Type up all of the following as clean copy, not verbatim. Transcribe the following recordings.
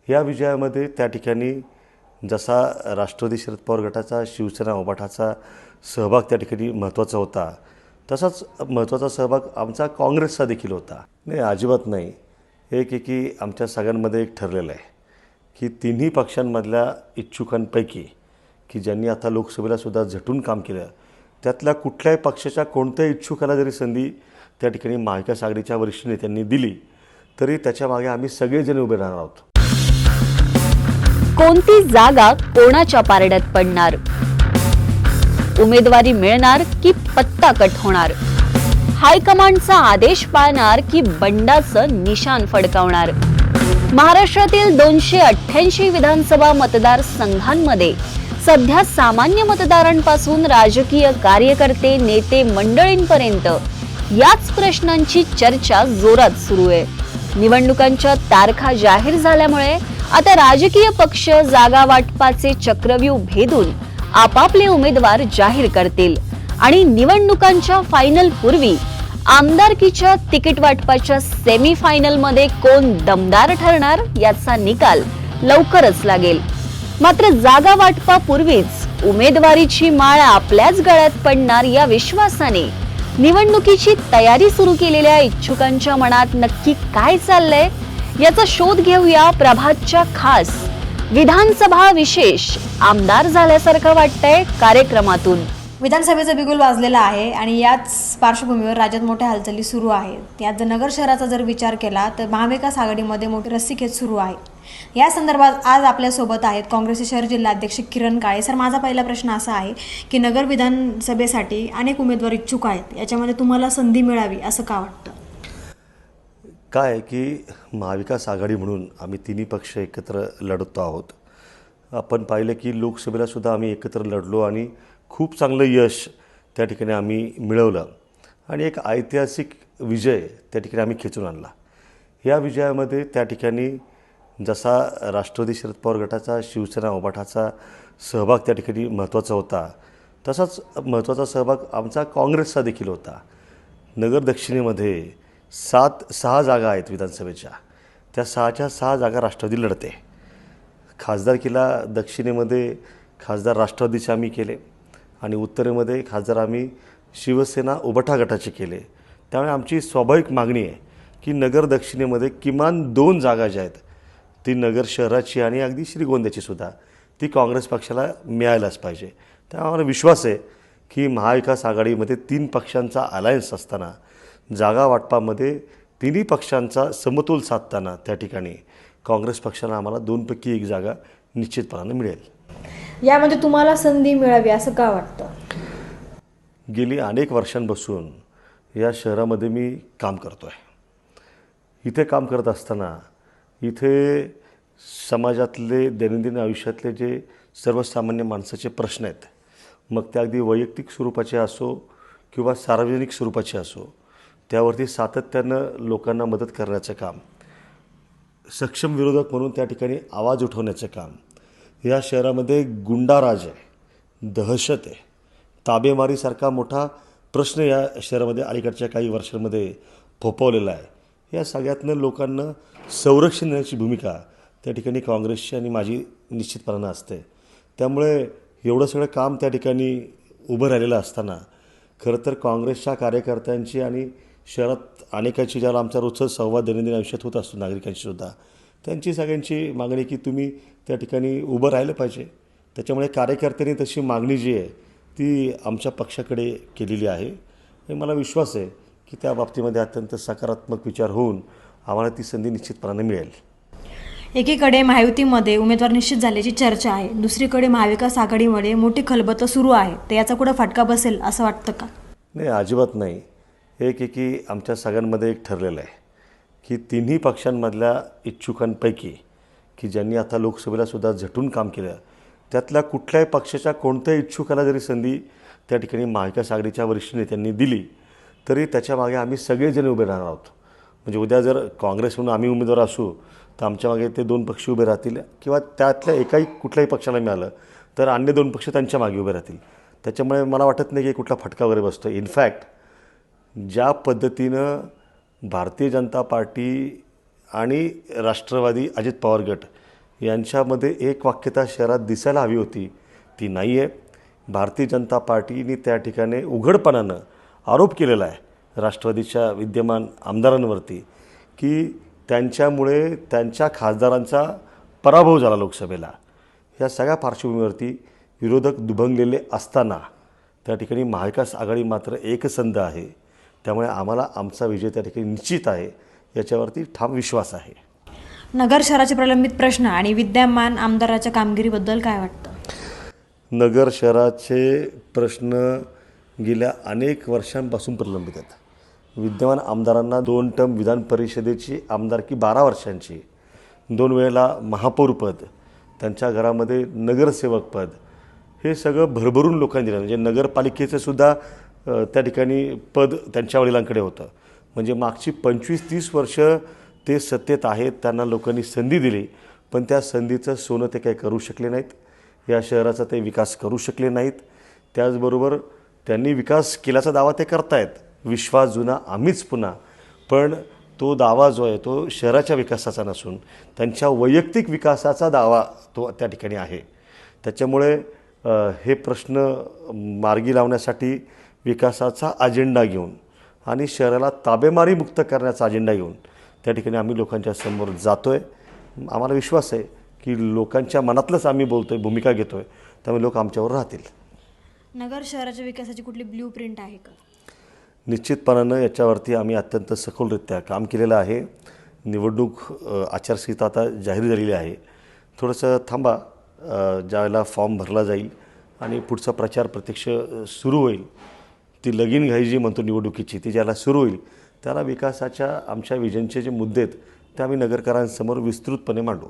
या विजयामध्ये त्या ठिकाणी जसा राष्ट्रवादी शरद पवार गटाचा शिवसेना उभाटाचा सहभाग त्या ठिकाणी महत्त्वाचा होता, तसाच महत्त्वाचा सहभाग आमचा काँग्रेसचा देखील होता. नाही, अजिबात नाही. एक की आमच्या सगळ्यांमध्ये एक ठरलेलं आहे की तिन्ही पक्षांमधल्या इच्छुकांपैकी की ज्यांनी आता लोकसभेलासुद्धा झटून काम केलं, त्यातल्या कुठल्याही पक्षाच्या कोणत्याही इच्छुकाला जरी संधी त्या ठिकाणी महाविकास आघाडीच्या वरिष्ठ नेत्यांनी दिली तरी त्याच्यामागे आम्ही सगळेजण उभे राहणार आहोत. कोणती जागा कोणाच्या पारड्यात पडणार, उमेदवारी मिळणार की पत्ता कट होणार, हायकमांडचा आदेश पाळणार की बंडाचं निशाण फडकावणार. महाराष्ट्रातील 288 विधानसभा मतदारसंघांमध्ये सध्या सामान्य मतदारांपासून राजकीय कार्यकर्ते नेते मंडळींपर्यंत याच प्रश्नांची चर्चा जोरात सुरू आहे. निवडणुकांच्या तारखा जाहीर झाल्यामुळे आता राजकीय पक्ष जागा वाटपाचे चक्रव्यूह भेदून आपापले उमेदवार जाहीर करतील आणि निवडणुकांच्या फायनल पूर्वी आमदारकीच्या तिकीट वाटपाच्या सेमी फायनल मध्ये कोण दमदार ठरणार याचा निकाल लवकरच लागेल. मात्र जागा वाटपापूर्वीच उमेदवारीची माळ आपल्याच गळ्यात पडणार या विश्वासाने निवडणुकीची तयारी सुरू केलेल्या इच्छुकांच्या मनात नक्की काय चाललंय याचा शोध घेऊया प्रभातच्या खास विधानसभा विशेष आमदार झाल्यासारखं वाटतंय कार्यक्रमातून. विधानसभेचा बिगुल वाजलेला आहे आणि याच पार्श्वभूमीवर राज्यात मोठ्या हालचाली सुरू आहेत. यात जर नगर शहराचा जर विचार केला तर महाविकास आघाडीमध्ये मोठी रस्सीखेच सुरू आहे. या संदर्भात आज आपल्यासोबत आहेत काँग्रेसचे शहर जिल्हाध्यक्ष किरण काळे. सर, माझा पहिला प्रश्न असा आहे की नगर विधानसभेसाठी अनेक उमेदवार इच्छुक आहेत, याच्यामध्ये तुम्हाला संधी मिळावी असं का वाटतं? काय की महाविकास आघाडी म्हणून आम्ही तिन्ही पक्ष एकत्र लढतो आहोत. आपण पाहिलं की लोकसभेलासुद्धा आम्ही एकत्र लढलो आणि खूप चांगलं यश त्या ठिकाणी आम्ही मिळवलं आणि एक ऐतिहासिक विजय त्या ठिकाणी आम्ही खेचून आणला. या विजयामध्ये त्या ठिकाणी जसा राष्ट्रवादी शरद पवार गटाचा शिवसेना उभाटाचा सहभाग त्या ठिकाणी महत्त्वाचा होता, तसाच महत्त्वाचा सहभाग आमचा काँग्रेसचा देखील होता. नगर दक्षिणेमध्ये 6 जागा आहेत विधानसभेच्या, त्या 6च्या 6 जागा राष्ट्रवादी लढते. खासदारकीला दक्षिणेमध्ये खासदार राष्ट्रवादीचे आम्ही केले आणि उत्तरेमध्ये खासदार आम्ही शिवसेना उभाटा गटाचे केले. त्यामुळे आमची स्वाभाविक मागणी आहे की नगर दक्षिणेमध्ये किमान 2 जागा ज्या आहेत ती नगर शहराची आणि अगदी श्रीगोंद्याची सुद्धा ती काँग्रेस पक्षाला मिळायलाच पाहिजे. त्यामुळे आम्हाला विश्वास आहे की महाविकास आघाडीमध्ये 3 पक्षांचा अलायन्स असताना जागा वाटपामध्ये तिन्ही पक्षांचा समतोल साधताना त्या ठिकाणी काँग्रेस पक्षाला आम्हाला 2 पैकी 1 जागा निश्चितपणाने मिळेल. यामध्ये तुम्हाला संधी मिळावी असं का वाटतं? गेली अनेक वर्षांपासून या शहरामध्ये मी काम करतो आहे. इथे काम करत असताना इथे समाजातले दैनंदिन आयुष्यातले जे सर्वसामान्य माणसाचे प्रश्न आहेत, मग ते अगदी वैयक्तिक स्वरूपाचे असो किंवा सार्वजनिक स्वरूपाचे असो, त्यावरती सातत्यानं लोकांना मदत करण्याचं काम, सक्षम विरोधक म्हणून त्या ठिकाणी आवाज उठवण्याचं काम. या शहरामध्ये गुंडाराज आहे, दहशत आहे, ताबेमारीसारखा मोठा प्रश्न या शहरामध्ये अलीकडच्या काही वर्षांमध्ये फोफावलेला आहे. या सगळ्यातनं लोकांना संरक्षण देण्याची भूमिका त्या ठिकाणी काँग्रेसची आणि माझी निश्चितपणानं असते. त्यामुळे एवढं सगळं काम त्या ठिकाणी उभं राहिलेलं असताना खरं तर काँग्रेसच्या कार्यकर्त्यांची आणि शहरात अनेकांची ज्याला आमचा रोजचा संवाद दैनंदिन आयुष्यात होत असतो नागरिकांशी सुद्धा, त्यांची सगळ्यांची मागणी की तुम्ही त्या ठिकाणी उभं राहिलं पाहिजे. त्याच्यामुळे कार्यकर्त्यांनी तशी मागणी जी आहे ती आमच्या पक्षाकडे केलेली आहे आणि मला विश्वास आहे की त्या बाबतीमध्ये अत्यंत सकारात्मक विचार होऊन आम्हाला ती संधी निश्चितपणाने मिळेल. एकीकडे महायुतीमध्ये उमेदवार निश्चित झाल्याची चर्चा आहे, दुसरीकडे महाविकास आघाडीमध्ये मोठी खलबतं सुरू आहे, तर याचा कुठं फटका बसेल असं वाटतं का? नाही, अजिबात नाही. की आमच्या सगळ्यांमध्ये एक ठरलेलं आहे की तिन्ही पक्षांमधल्या इच्छुकांपैकी की ज्यांनी आता लोकसभेलासुद्धा झटून काम केलं, त्यातल्या कुठल्याही पक्षाच्या कोणत्याही इच्छुकाला जरी संधी त्या ठिकाणी महाविकास आघाडीच्या वरिष्ठ नेत्यांनी दिली तरी त्याच्यामागे आम्ही सगळेजण उभे राहणार आहोत. म्हणजे उद्या जर काँग्रेस म्हणून आम्ही उमेदवार असू तर आमच्या मागे ते 2 पक्ष उभे राहतील किंवा त्यातल्या एकाही कुठल्याही पक्षाला मिळालं तर अन्य 2 पक्ष त्यांच्या मागे उभे राहतील. त्याच्यामुळे मला वाटत नाही की कुठला फटका वगैरे बसतो. इनफॅक्ट ज्या पद्धतीनं भारतीय जनता पार्टी आणि राष्ट्रवादी अजित पवार गट यांच्यामध्ये एक वाक्यता शहरात दिसायला हवी होती, ती नाही आहे. भारतीय जनता पार्टीने त्या ठिकाणी उघडपणानं आरोप केलेला आहे राष्ट्रवादीच्या विद्यमान आमदारांवरती की त्यांच्यामुळे त्यांच्या खासदारांचा पराभव झाला लोकसभेला. या सगळ्या पार्श्वभूमीवरती विरोधक दुभंगलेले असताना त्या ठिकाणी महाविकास आघाडी मात्र एकसंध आहे. त्यामुळे आम्हाला आमचा विजय त्या ठिकाणी निश्चित आहे, याच्यावरती ठाम विश्वास आहे. नगर शहराचे प्रलंबित प्रश्न आणि विद्यमान आमदाराच्या कामगिरीबद्दल काय वाटतं? नगर शहराचे प्रश्न गेल्या अनेक वर्षांपासून प्रलंबित आहेत. विद्यमान आमदारांना 2 टर्म विधान परिषदेची आमदारकी 12 वर्षांची, 2 वेळेला महापौरपद, त्यांच्या घरामध्ये नगरसेवक पद, हे सगळं भरभरून लोकांनी दिलं. म्हणजे नगरपालिकेचं सुद्धा त्या ठिकाणी पद त्यांच्या वडिलांकडे होतं. म्हणजे मागची 25-30 वर्ष ते सत्तेत आहेत, त्यांना लोकांनी संधी दिली, पण त्या संधीचं सोनं ते काही करू शकले नाहीत. या शहराचा ते विकास करू शकले नाहीत. त्याचबरोबर त्यांनी विकास केल्याचा दावा ते करतायत, विश्वास जुना आम्हीच पुन्हा, पण तो दावा जो आहे तो शहराच्या विकासाचा नसून त्यांच्या वैयक्तिक विकासाचा दावा तो त्या ठिकाणी आहे. त्याच्यामुळे हे प्रश्न मार्गी लावण्यासाठी विकासाचा अजेंडा घेऊन आणि शहराला ताबेमारी मुक्त करण्याचा अजेंडा घेऊन त्या ठिकाणी आम्ही लोकांच्या समोर जातो आहे. आम्हाला विश्वास आहे की लोकांच्या मनातलंच आम्ही बोलतो आहे, भूमिका घेतो आहे, त्यामुळे लोक आमच्यावर राहतील. नगर शहराच्या विकासाची कुठली ब्ल्यूप्रिंट आहे का? निश्चितपणानं याच्यावरती आम्ही अत्यंत सखोलरित्या काम केलेलं आहे. निवडणूक आचारसंहिता आता जाहीर झालेली आहे. थोडंसं थांबा, ज्यावेळेला फॉर्म भरला जाईल आणि पुढचा प्रचार प्रत्यक्ष सुरू होईल, ती लगीन घाई जी म्हणतो निवडणुकीची, ती ज्याला सुरू होईल त्याला विकासाच्या आमच्या विजनचे जे मुद्दे आहेत ते आम्ही नगरकरांसमोर विस्तृतपणे मांडू.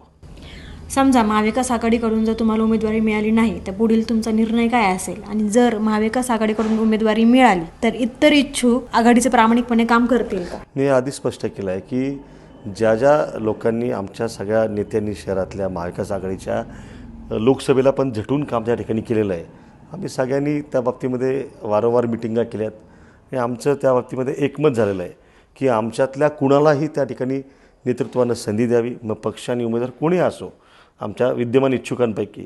समजा महाविकास आघाडीकडून जर तुम्हाला उमेदवारी मिळाली नाही तर पुढील तुमचा निर्णय काय असेल? आणि जर महाविकास आघाडीकडून उमेदवारी मिळाली तर इतर इच्छुक आघाडीचे प्रामाणिकपणे काम करतील का? मी आधी स्पष्ट केलं आहे की ज्या ज्या लोकांनी आमच्या सगळ्या नेत्यांनी शहरातल्या महाविकास आघाडीच्या लोकसभेला पण झटून काम त्या ठिकाणी केलेलं आहे, आम्ही सगळ्यांनी त्या बाबतीमध्ये वारंवार मिटिंगा केल्यात आणि आमचं त्या बाबतीमध्ये एकमत झालेलं आहे की आमच्यातल्या कुणालाही त्या ठिकाणी नेतृत्वानं संधी द्यावी. मग पक्ष आणि उमेदवार कोणी असो आमच्या विद्यमान इच्छुकांपैकी,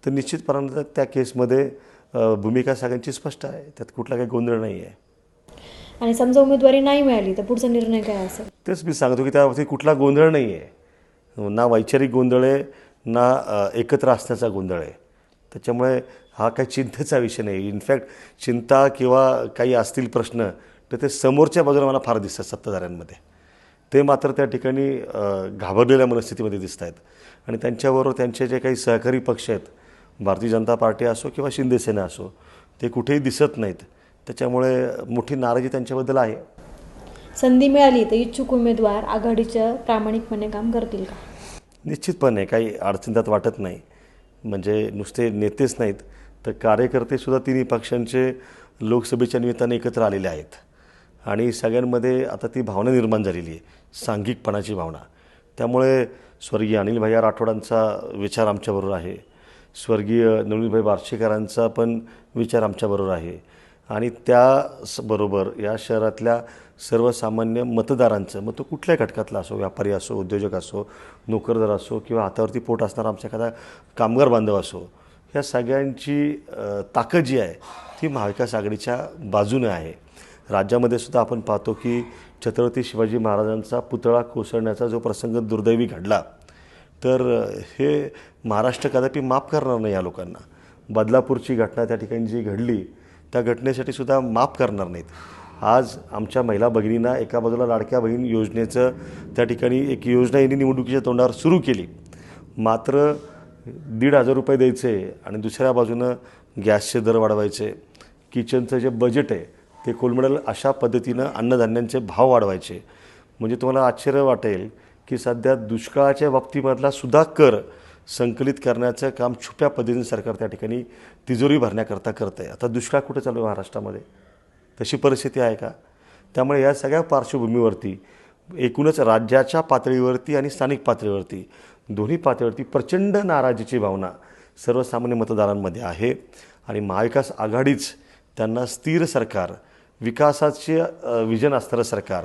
तर निश्चितपणानं त्या केसमध्ये भूमिका सगळ्यांची स्पष्ट आहे, त्यात कुठला काही गोंधळ नाही आहे. आणि समजा उमेदवारी नाही मिळाली तर पुढचा निर्णय काय असेल? तेच मी सांगतो की त्याबाबतीत कुठला गोंधळ नाही आहे, ना वैचारिक गोंधळ आहे ना एकत्र असण्याचा गोंधळ आहे. त्याच्यामुळे हा काही चिंतेचा विषय नाही. इनफॅक्ट चिंता किंवा काही असतील प्रश्न तर ते समोरच्या बाजूला मला फार दिसतात सत्ताधाऱ्यांमध्ये. ते मात्र त्या ठिकाणी घाबरलेल्या मनस्थितीमध्ये दिसत आहेत आणि त्यांच्याबरोबर त्यांचे जे काही सहकारी पक्ष आहेत, भारतीय जनता पार्टी असो किंवा शिंदेसेना असो, ते कुठेही दिसत नाहीत. त्याच्यामुळे मोठी नाराजी त्यांच्याबद्दल आहे. संधी मिळाली तर इच्छुक उमेदवार आघाडीच्या प्रामाणिकपणे काम करतील का? निश्चितपणे काही अडचण त्यात वाटत नाही. म्हणजे नुसते नेतेच नाहीत तर कार्यकर्तेसुद्धा तिन्ही पक्षांचे लोकसभेच्या निमित्ताने एकत्र आलेले आहेत आणि सगळ्यांमध्ये आता ती भावना निर्माण झालेली आहे, सांघिकपणाची भावना. त्यामुळे स्वर्गीय अनिल भैया राठोडांचा विचार आमच्याबरोबर आहे, स्वर्गीय नवनीतभाई बार्शीकरांचा पण विचार आमच्याबरोबर आहे आणि त्याचबरोबर या शहरातल्या सर्वसामान्य मतदारांचं, मग तो कुठल्याही घटकातला असो, व्यापारी असो, उद्योजक असो, नोकरदार असो किंवा हातावरती पोट असणारा आमच्या एखादा कामगार बांधव असो, या सगळ्यांची ताकद जी आहे ती महाविकास आघाडीच्या बाजूने आहे. राज्यामध्ये सुद्धा आपण पाहतो की छत्रपती शिवाजी महाराजांचा पुतळा कोसळण्याचा जो प्रसंग दुर्दैवी घडला, तर हे महाराष्ट्र कदापि माफ करणार नाही या लोकांना. बदलापूरची घटना त्या ठिकाणी जी घडली त्या घटनेसाठी सुद्धा माफ करणार नाहीत. आज आमच्या महिला भगिनींना एका बाजूला लाडक्या बहीण योजनेचं त्या ठिकाणी एक योजना यांनी निवडणुकीच्या तोंडावर सुरू केली, मात्र 1,500 रुपये द्यायचे आणि दुसऱ्या बाजूनं गॅसचे दर वाढवायचे, किचनचं जे बजेट आहे ते कोलमडेल अशा पद्धतीनं अन्नधान्यांचे भाव वाढवायचे. म्हणजे तुम्हाला आश्चर्य वाटेल की सध्या दुष्काळाच्या बाबतीमधला सुद्धा कर संकलित करण्याचं काम छुप्या पद्धतीने सरकार त्या ठिकाणी तिजोरी भरण्याकरता करतं आहे. आता दुष्काळ कुठे चालू आहे महाराष्ट्रामध्ये? तशी परिस्थिती आहे का? त्यामुळे या सगळ्या पार्श्वभूमीवरती एकूणच राज्याच्या पातळीवरती आणि स्थानिक पातळीवरती दोन्ही पातळीवरती प्रचंड नाराजीची भावना सर्वसामान्य मतदारांमध्ये आहे आणि महाविकास आघाडीच त्यांना स्थिर सरकार, विकासाचे विजन असणारं सरकार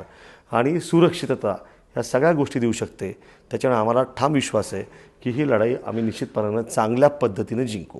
आणि सुरक्षितता या सगळ्या गोष्टी देऊ शकते. त्याच्यामुळे आम्हाला ठाम विश्वास आहे की ही लढाई आम्ही निश्चितपणानं चांगल्या पद्धतीने जिंकू.